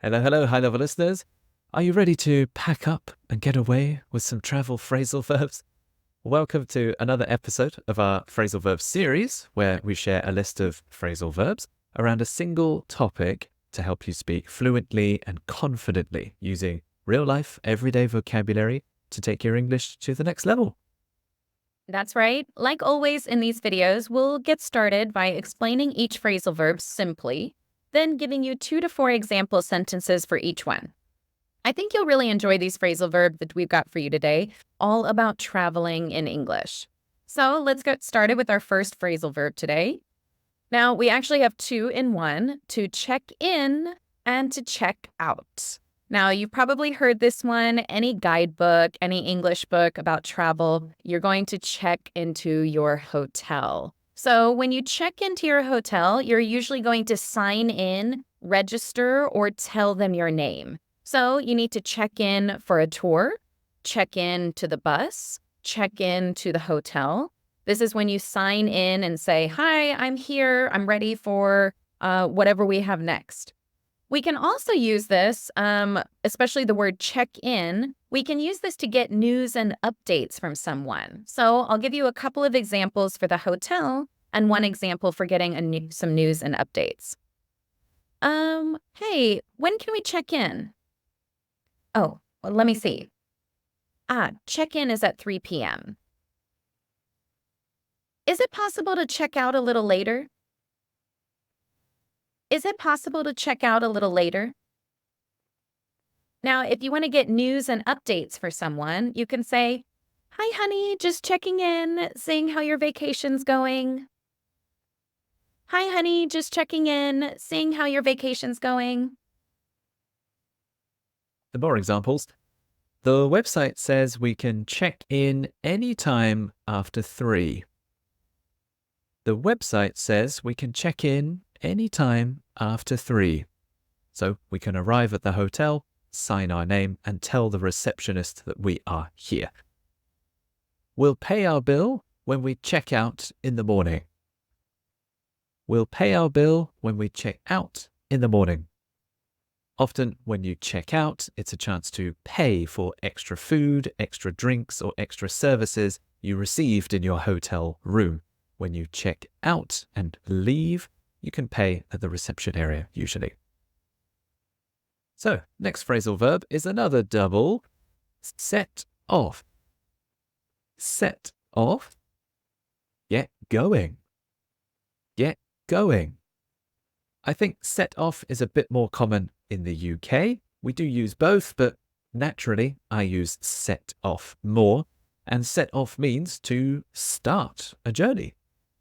Hello, hello, high-level listeners. Are you ready to pack up and get away with some travel phrasal verbs? Welcome to another episode of our phrasal verbs series, where we share a list of phrasal verbs around a single topic to help you speak fluently and confidently using real-life, everyday vocabulary to take your English to the next level. That's right. Like always in these videos, we'll get started by explaining each phrasal verb simply, then giving you 2 to 4 example sentences for each one. I think you'll really enjoy these phrasal verbs that we've got for you today, all about traveling in English. So let's get started with our first phrasal verb today. Now, we actually have 2 in one, to check in and to check out. Now, you've probably heard this one. Any guidebook, any English book about travel, you're going to check into your hotel. So when you check into your hotel, you're usually going to sign in, register, or tell them your name. So you need to check in for a tour, check in to the bus, check in to the hotel. This is when you sign in and say, "Hi, I'm here. I'm ready for whatever we have next." We can also use this, especially the word check in. We can use this to get news and updates from someone. So I'll give you a couple of examples for the hotel and one example for getting some news and updates. Hey, when can we check in? Oh, well, let me see. Check in is at 3 p.m. Is it possible to check out a little later? Is it possible to check out a little later? Now, if you want to get news and updates for someone, you can say, "Hi, honey, just checking in, seeing how your vacation's going." "Hi, honey, just checking in, seeing how your vacation's going." Some more examples. The website says we can check in anytime after 3. The website says we can check in anytime after 3. So we can arrive at the hotel, sign our name, and tell the receptionist that we are here. We'll pay our bill when we check out in the morning. We'll pay our bill when we check out in the morning. Often when you check out, it's a chance to pay for extra food, extra drinks, or extra services you received in your hotel room. When you check out and leave, you can pay at the reception area usually. So, next phrasal verb is another double. Set off. Set off. Get going. Get going. I think set off is a bit more common in the UK. We do use both, but naturally I use set off more. And set off means to start a journey.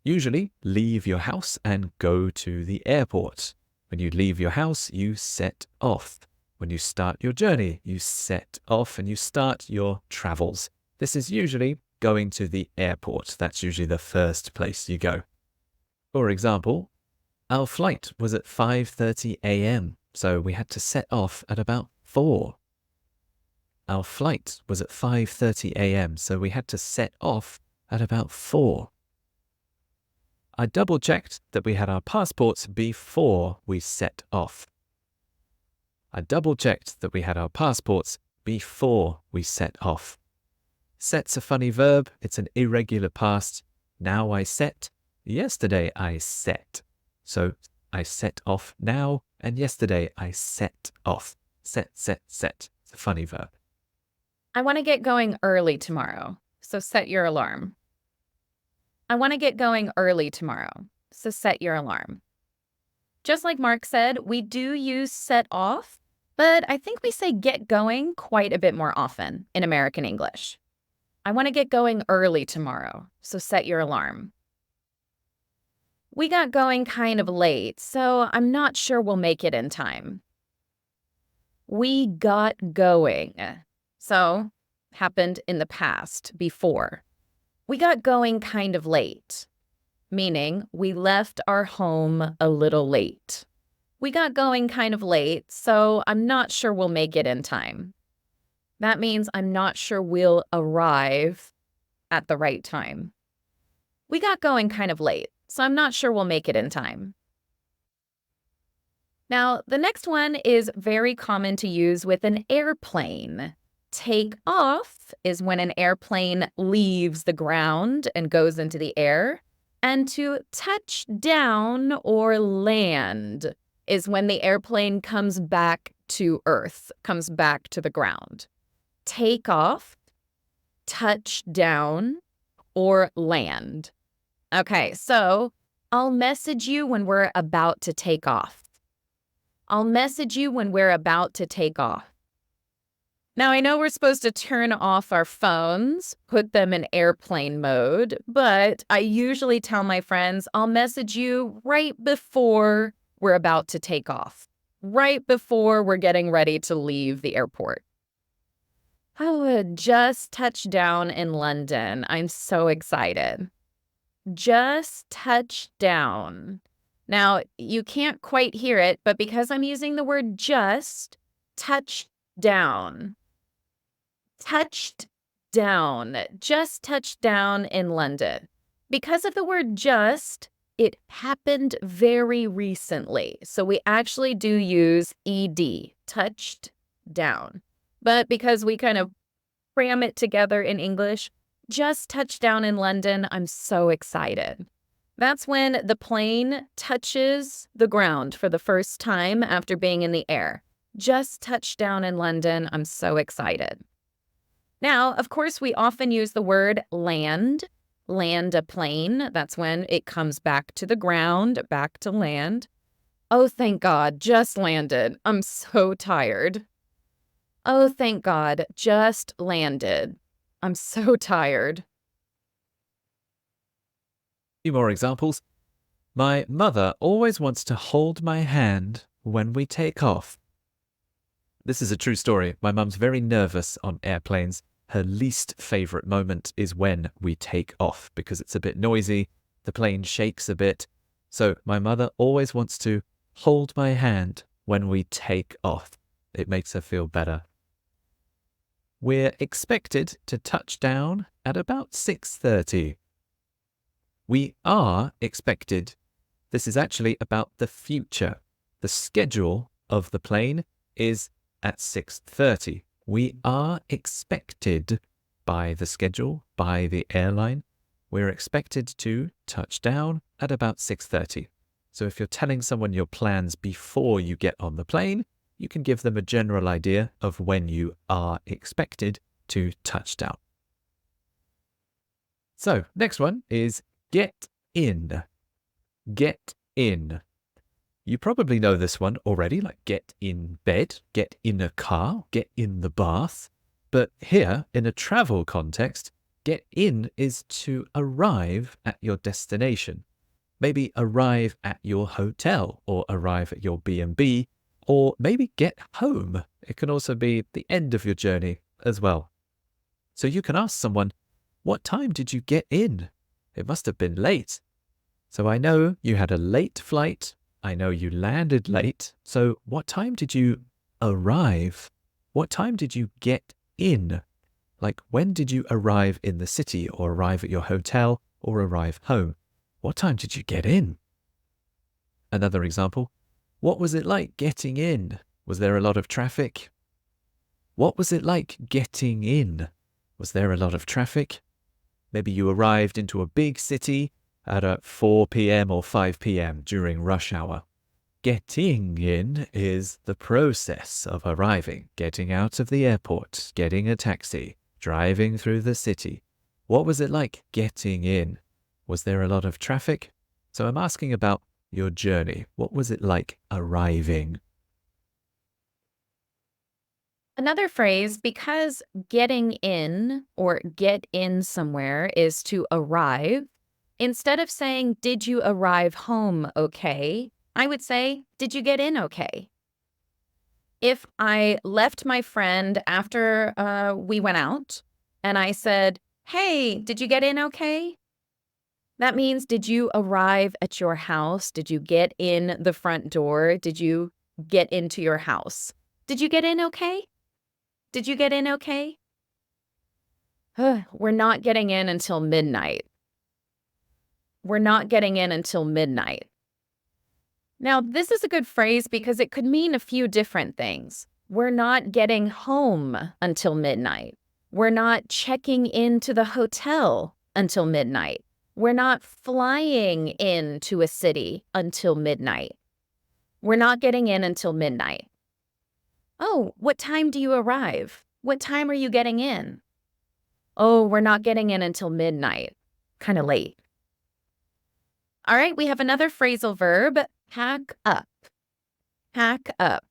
Usually leave your house and go to the airport. When you leave your house, you set off. When you start your journey, you set off and you start your travels. This is usually going to the airport. That's usually the first place you go. For example, our flight was at 5:30 a.m., so we had to set off at about 4. Our flight was at 5:30 a.m., so we had to set off at about 4. I double-checked that we had our passports before we set off. I double-checked that we had our passports before we set off. Set's a funny verb. It's an irregular past. Now I set. Yesterday I set. So I set off now, and yesterday I set off. Set, set, set. It's a funny verb. I want to get going early tomorrow, so set your alarm. I want to get going early tomorrow, so set your alarm. Just like Mark said, we do use set off, but I think we say get going quite a bit more often in American English. I want to get going early tomorrow, so set your alarm. We got going kind of late, so I'm not sure we'll make it in time. We got going. So, happened in the past, before. We got going kind of late, meaning we left our home a little late. We got going kind of late, so I'm not sure we'll make it in time. That means I'm not sure we'll arrive at the right time. We got going kind of late, so I'm not sure we'll make it in time. Now, the next one is very common to use with an airplane. Take off is when an airplane leaves the ground and goes into the air. And to touch down or land is when the airplane comes back to Earth, comes back to the ground. Take off, touch down, or land. Okay, so I'll message you when we're about to take off. I'll message you when we're about to take off. Now, I know we're supposed to turn off our phones, put them in airplane mode, but I usually tell my friends I'll message you right before we're about to take off, right before we're getting ready to leave the airport. Oh, just touched down in London. I'm so excited. Just touched down. Now, you can't quite hear it, but because I'm using the word just, touched down. Touched down. Just touched down in London. Because of the word just, it happened very recently. So we actually do use ed, touched down. But because we kind of cram it together in English, just touched down in London, I'm so excited. That's when the plane touches the ground for the first time after being in the air. Just touched down in London, I'm so excited. Now, of course, we often use the word land a plane. That's when it comes back to the ground, back to land. Oh, thank God, just landed. I'm so tired. Oh, thank God, just landed. I'm so tired. Few more examples. My mother always wants to hold my hand when we take off. This is a true story. My mum's very nervous on airplanes. Her least favorite moment is when we take off because it's a bit noisy, the plane shakes a bit. So my mother always wants to hold my hand when we take off. It makes her feel better. We're expected to touch down at about 6:30. We are expected. This is actually about the future. The schedule of the plane is at 6:30. We are expected by the schedule, by the airline. We're expected to touch down at about 6:30. So if you're telling someone your plans before you get on the plane, you can give them a general idea of when you are expected to touch down. So next one is get in. Get in. You probably know this one already, like get in bed, get in a car, get in the bath. But here, in a travel context, get in is to arrive at your destination. Maybe arrive at your hotel or arrive at your B&B, or maybe get home. It can also be the end of your journey as well. So you can ask someone, what time did you get in? It must have been late. So I know you had a late flight. I know you landed late. So what time did you arrive? What time did you get in? Like when did you arrive in the city or arrive at your hotel or arrive home? What time did you get in? Another example. What was it like getting in? Was there a lot of traffic? What was it like getting in? Was there a lot of traffic? Maybe you arrived into a big city at 4 p.m. or 5 p.m. during rush hour. Getting in is the process of arriving, getting out of the airport, getting a taxi, driving through the city. What was it like getting in? Was there a lot of traffic? So I'm asking about your journey. What was it like arriving? Another phrase, because getting in or get in somewhere is to arrive, instead of saying, did you arrive home okay? I would say, did you get in okay? If I left my friend after we went out and I said, hey, did you get in okay? That means, did you arrive at your house? Did you get in the front door? Did you get into your house? Did you get in okay? Did you get in okay? We're not getting in until midnight. We're not getting in until midnight. Now, this is a good phrase because it could mean a few different things. We're not getting home until midnight. We're not checking into the hotel until midnight. We're not flying into a city until midnight. We're not getting in until midnight. Oh, what time do you arrive? What time are you getting in? Oh, we're not getting in until midnight. Kind of late. All right, we have another phrasal verb, pack up. Pack up.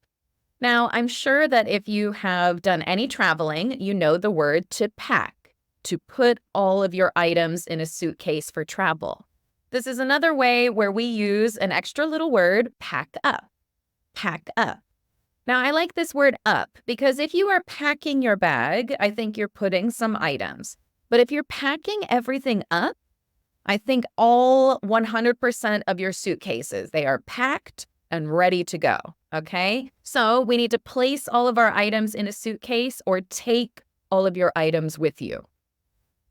Now, I'm sure that if you have done any traveling, you know the word to pack, to put all of your items in a suitcase for travel. This is another way where we use an extra little word, pack up. Pack up. Now, I like this word up because if you are packing your bag, I think you're putting some items. But if you're packing everything up, I think all 100% of your suitcases, they are packed and ready to go, okay? So we need to place all of our items in a suitcase or take all of your items with you.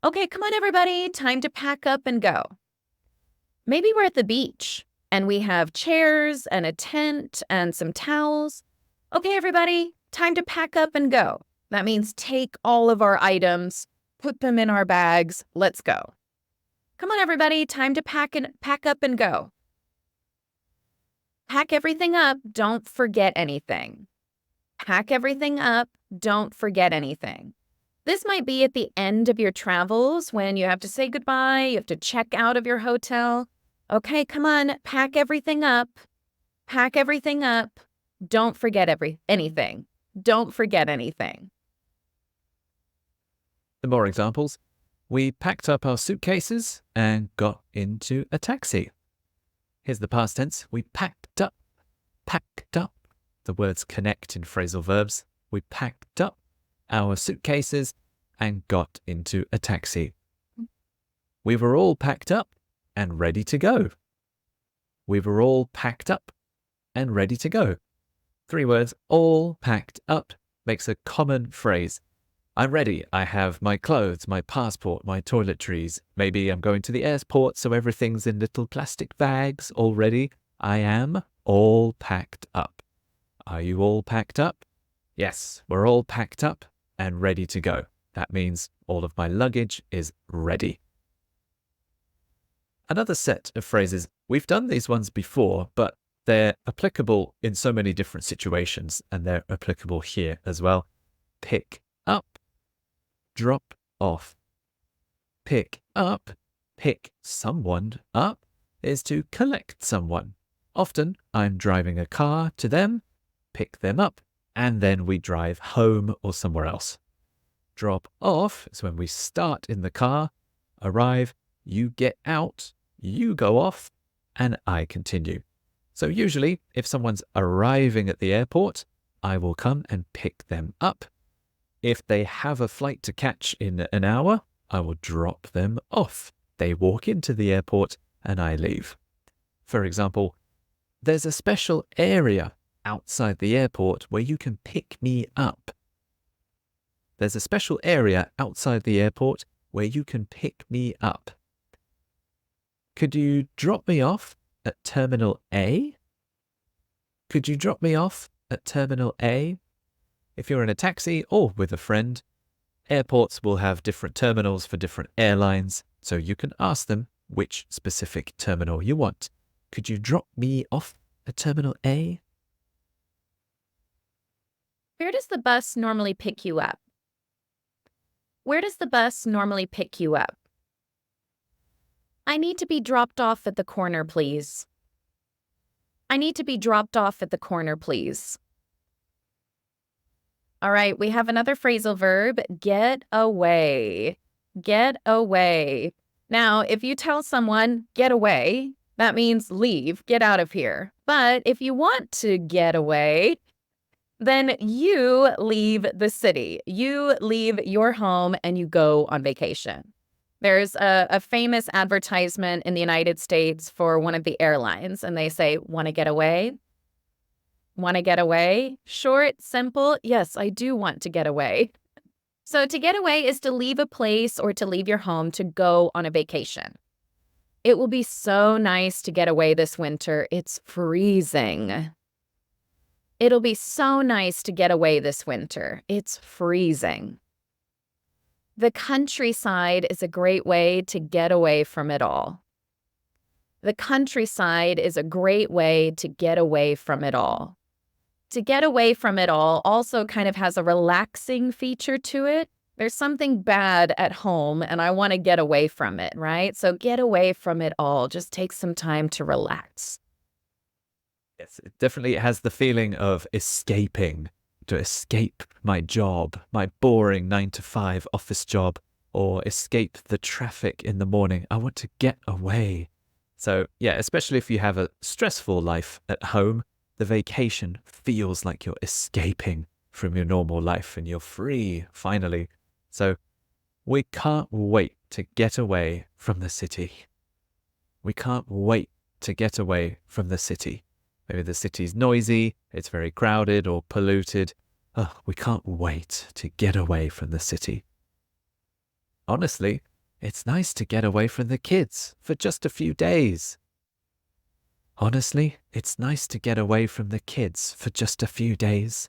Okay, come on, everybody, time to pack up and go. Maybe we're at the beach and we have chairs and a tent and some towels. Okay, everybody, time to pack up and go. That means take all of our items, put them in our bags, let's go. Come on, everybody, time to pack up and go. Pack everything up, don't forget anything. Pack everything up, don't forget anything. This might be at the end of your travels when you have to say goodbye, you have to check out of your hotel. Okay, come on, pack everything up. Pack everything up. Don't forget anything. Don't forget anything. Some more examples. We packed up our suitcases and got into a taxi. Here's the past tense. We packed up. Packed up. The words connect in phrasal verbs. We packed up our suitcases and got into a taxi. We were all packed up and ready to go. We were all packed up and ready to go. 3 words, all packed up, makes a common phrase. I'm ready. I have my clothes, my passport, my toiletries. Maybe I'm going to the airport, so everything's in little plastic bags already. I am all packed up. Are you all packed up? Yes, we're all packed up and ready to go. That means all of my luggage is ready. Another set of phrases. We've done these ones before, but they're applicable in so many different situations, and they're applicable here as well. Pick up. Drop off. Pick up, pick someone up, is to collect someone. Often, I'm driving a car to them, pick them up, and then we drive home or somewhere else. Drop off is when we start in the car, arrive, you get out, you go off, and I continue. So usually, if someone's arriving at the airport, I will come and pick them up. If they have a flight to catch in an hour, I will drop them off. They walk into the airport and I leave. For example, there's a special area outside the airport where you can pick me up. There's a special area outside the airport where you can pick me up. Could you drop me off at Terminal A? Could you drop me off at Terminal A? If you're in a taxi or with a friend, airports will have different terminals for different airlines, so you can ask them which specific terminal you want. Could you drop me off at Terminal A? Where does the bus normally pick you up? Where does the bus normally pick you up? I need to be dropped off at the corner, please. I need to be dropped off at the corner, please. All right, we have another phrasal verb, get away. Get away. Now, if you tell someone, get away, that means leave, get out of here. But if you want to get away, then you leave the city. You leave your home and you go on vacation. There's a famous advertisement in the United States for one of the airlines, and they say, want to get away? Want to get away? Short, simple, yes, I do want to get away. So to get away is to leave a place or to leave your home to go on a vacation. It will be so nice to get away this winter. It's freezing. It'll be so nice to get away this winter. It's freezing. The countryside is a great way to get away from it all. The countryside is a great way to get away from it all. To get away from it all also kind of has a relaxing feature to it. There's something bad at home and I want to get away from it, right? So get away from it all. Just take some time to relax. Yes, it definitely has the feeling of escaping, to escape my job, my boring 9 to 5 office job, or escape the traffic in the morning. I want to get away. So yeah, especially if you have a stressful life at home, the vacation feels like you're escaping from your normal life and you're free, finally. So we can't wait to get away from the city. We can't wait to get away from the city. Maybe the city's noisy, it's very crowded or polluted. Oh, we can't wait to get away from the city. Honestly, it's nice to get away from the kids for just a few days. Honestly, it's nice to get away from the kids for just a few days.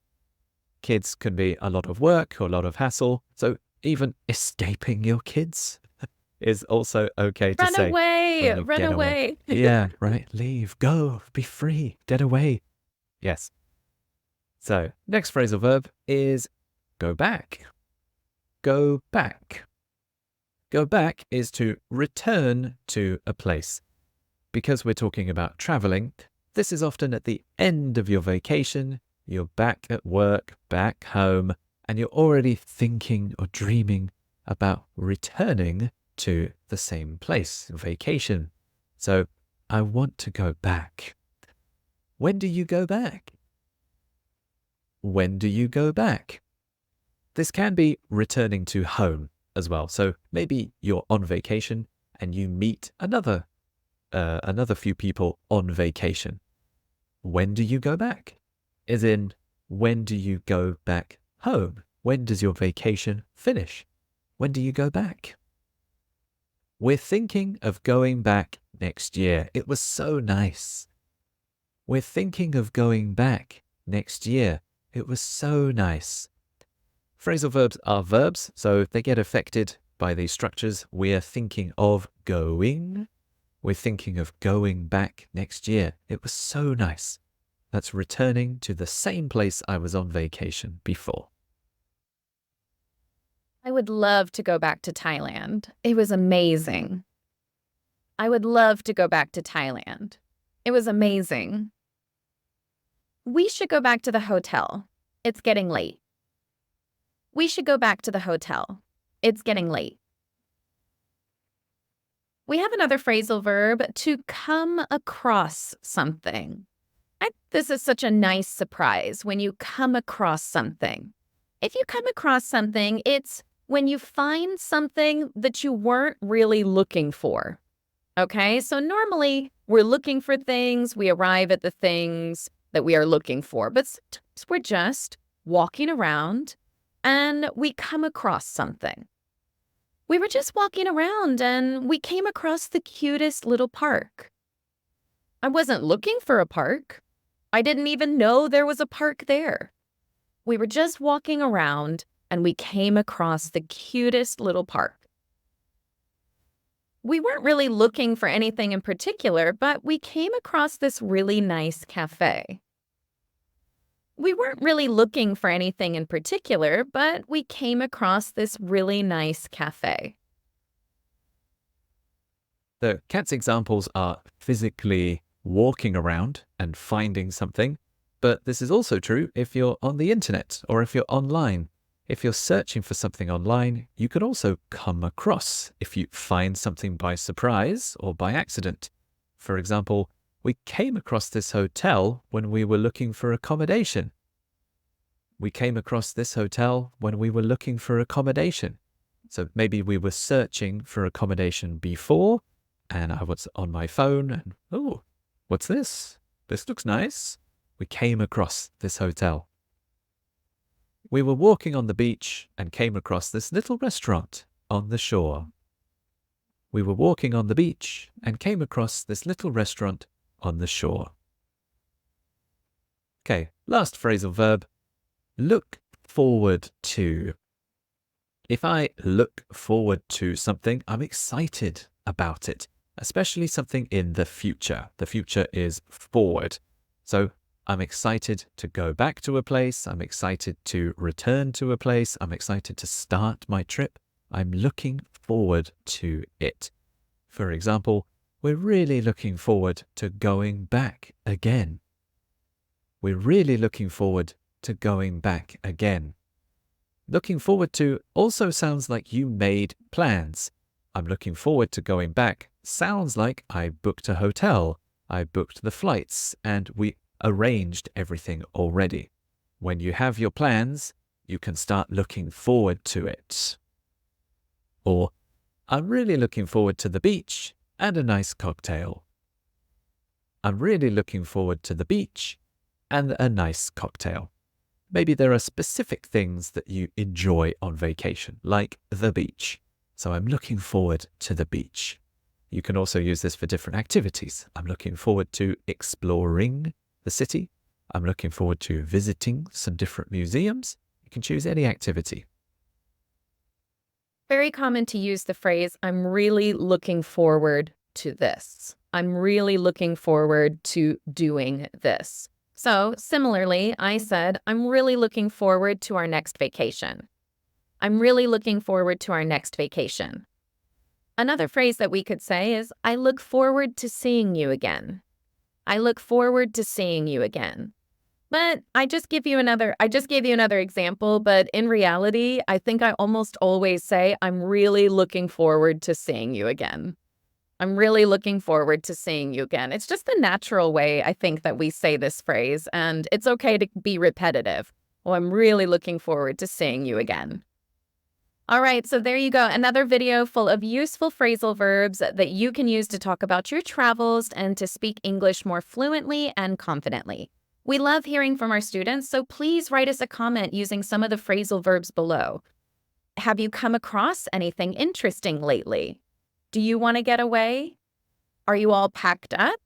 Kids can be a lot of work or a lot of hassle, so even escaping your kids is also okay to Run say. away! Well, Run get away! Yeah, right. Leave, go, be free, get away. Yes. So, next phrasal verb is go back. Go back. Go back is to return to a place. Because we're talking about traveling, this is often at the end of your vacation. You're back at work, back home, and you're already thinking or dreaming about returning to the same place, vacation. So, I want to go back. When do you go back? When do you go back? This can be returning to home as well. So maybe you're on vacation and you meet another few people on vacation. When do you go back? As in, when do you go back home? When does your vacation finish? When do you go back? We're thinking of going back next year. It was so nice. We're thinking of going back next year. It was so nice. Phrasal verbs are verbs, so they get affected by these structures. We're thinking of going. We're thinking of going back next year. It was so nice. That's returning to the same place I was on vacation before. I would love to go back to Thailand. It was amazing. I would love to go back to Thailand. It was amazing. We should go back to the hotel. It's getting late. We should go back to the hotel. It's getting late. We have another phrasal verb, to come across something. This is such a nice surprise when you come across something. If you come across something, it's when you find something that you weren't really looking for. Okay, so normally we're looking for things, we arrive at the things that we are looking for, but sometimes we're just walking around and we come across something. We were just walking around and we came across the cutest little park. I wasn't looking for a park. I didn't even know there was a park there. We were just walking around and we came across the cutest little park. We weren't really looking for anything in particular, but we came across this really nice cafe. We weren't really looking for anything in particular, but we came across this really nice cafe. The cat's examples are physically walking around and finding something, but this is also true if you're on the internet or if you're online. If you're searching for something online, you could also come across if you find something by surprise or by accident. For example, we came across this hotel when we were looking for accommodation. We came across this hotel when we were looking for accommodation. So maybe we were searching for accommodation before, and I was on my phone and, oh, what's this? This looks nice. We came across this hotel. We were walking on the beach and came across this little restaurant on the shore. We were walking on the beach and came across this little restaurant on the shore. Okay, last phrasal verb. Look forward to. If I look forward to something, I'm excited about it, especially something in the future. The future is forward. So I'm excited to go back to a place. I'm excited to return to a place. I'm excited to start my trip. I'm looking forward to it. For example, we're really looking forward to going back again. We're really looking forward to going back again. Looking forward to also sounds like you made plans. I'm looking forward to going back sounds like I booked a hotel, I booked the flights, and we arranged everything already. When you have your plans, you can start looking forward to it. Or, I'm really looking forward to the beach and a nice cocktail. I'm really looking forward to the beach and a nice cocktail. Maybe there are specific things that you enjoy on vacation, like the beach. So I'm looking forward to the beach. You can also use this for different activities. I'm looking forward to exploring the city. I'm looking forward to visiting some different museums. You can choose any activity. Very common to use the phrase, I'm really looking forward to this. I'm really looking forward to doing this. So similarly, I said, I'm really looking forward to our next vacation. I'm really looking forward to our next vacation. Another phrase that we could say is, I look forward to seeing you again. I look forward to seeing you again. But I just gave you another example, but in reality, I think I almost always say, I'm really looking forward to seeing you again. I'm really looking forward to seeing you again. It's just the natural way, I think, that we say this phrase, and it's okay to be repetitive. Oh, I'm really looking forward to seeing you again. All right, so there you go. Another video full of useful phrasal verbs that you can use to talk about your travels and to speak English more fluently and confidently. We love hearing from our students, so please write us a comment using some of the phrasal verbs below. Have you come across anything interesting lately? Do you want to get away? Are you all packed up?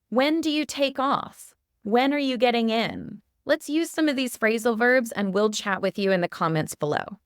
When do you take off? When are you getting in? Let's use some of these phrasal verbs and we'll chat with you in the comments below.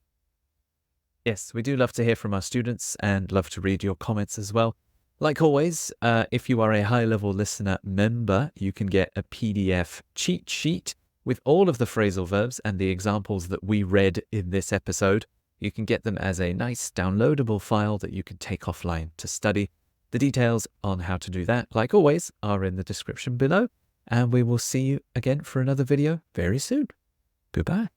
Yes, we do love to hear from our students and love to read your comments as well. Like always, if you are a high-level listener member, you can get a PDF cheat sheet with all of the phrasal verbs and the examples that we read in this episode. You can get them as a nice downloadable file that you can take offline to study. The details on how to do that, like always, are in the description below. And we will see you again for another video very soon. Goodbye.